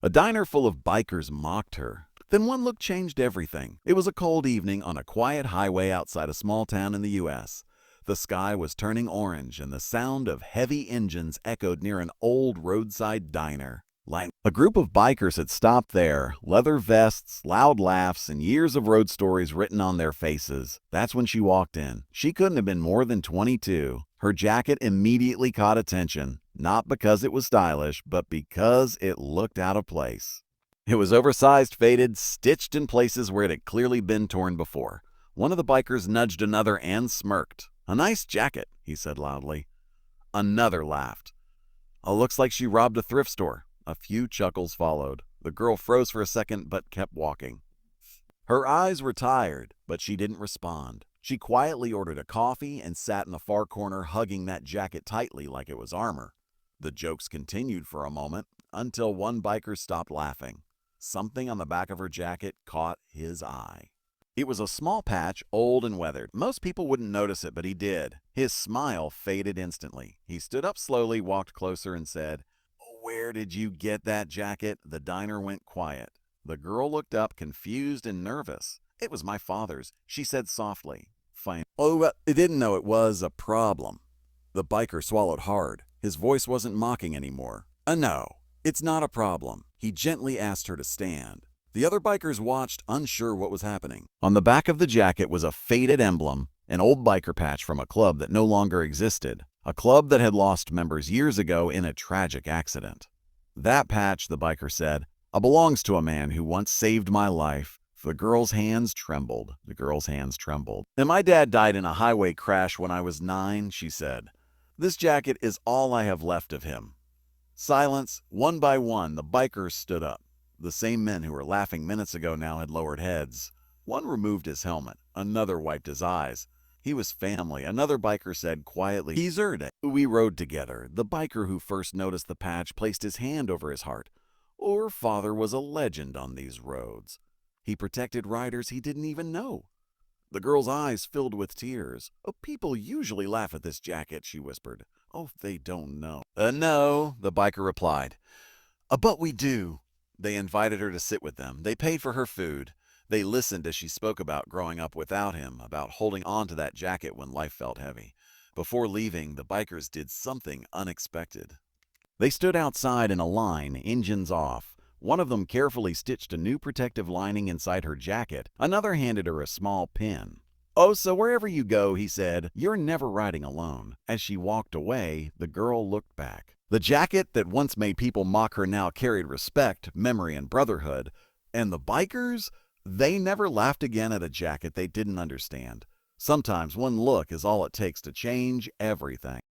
A diner full of bikers mocked her. Then one look changed everything. It was a cold evening on a quiet highway outside a small town in the U.S. The sky was turning orange, and the sound of heavy engines echoed near an old roadside diner. A group of bikers had stopped there, leather vests, loud laughs, and years of road stories written on their faces. That's when she walked in. She couldn't have been more than 22. Her jacket immediately caught attention, not because it was stylish, but because it looked out of place. It was oversized, faded, stitched in places where it had clearly been torn before. One of the bikers nudged another and smirked. "A nice jacket," he said loudly. Another laughed. Looks like she robbed a thrift store." A few chuckles followed. The girl froze for a second but kept walking. Her eyes were tired, but she didn't respond. She quietly ordered a coffee and sat in the far corner, hugging that jacket tightly like it was armor. The jokes continued for a moment until one biker stopped laughing. Something on the back of her jacket caught his eye. It was a small patch, old and weathered. Most people wouldn't notice it, but he did. His smile faded instantly. He stood up slowly, walked closer, and said, "Where did you get that jacket?" The diner went quiet. The girl looked up, confused and nervous. "It was my father's," she said softly. "Fine." "Oh, I didn't know it was a problem." The biker swallowed hard. His voice wasn't mocking anymore. No, it's not a problem." He gently asked her to stand. The other bikers watched, unsure what was happening. On the back of the jacket was a faded emblem, an old biker patch from a club that no longer existed, a club that had lost members years ago in a tragic accident. "That patch," the biker said, "belongs to a man who once saved my life." The girl's hands trembled. "And my dad died in a highway crash when I was 9, she said. "This jacket is all I have left of him." Silence. One by one, the bikers stood up. The same men who were laughing minutes ago now had lowered heads. One removed his helmet. Another wiped his eyes. "He was family," another biker said quietly. "He's earned it. We rode together." The biker who first noticed the patch placed his hand over his heart. "Our father was a legend on these roads. He protected riders he didn't even know." The girl's eyes filled with tears. "People usually laugh at this jacket," she whispered. They don't know." No," the biker replied. But we do." They invited her to sit with them. They paid for her food. They listened as she spoke about growing up without him, about holding on to that jacket when life felt heavy. Before leaving, the bikers did something unexpected. They stood outside in a line, engines off. One of them carefully stitched a new protective lining inside her jacket. Another handed her a small pin. So wherever you go," he said, "you're never riding alone." As she walked away, the girl looked back. The jacket that once made people mock her now carried respect, memory, and brotherhood. And the bikers? They never laughed again at a jacket they didn't understand. Sometimes one look is all it takes to change everything.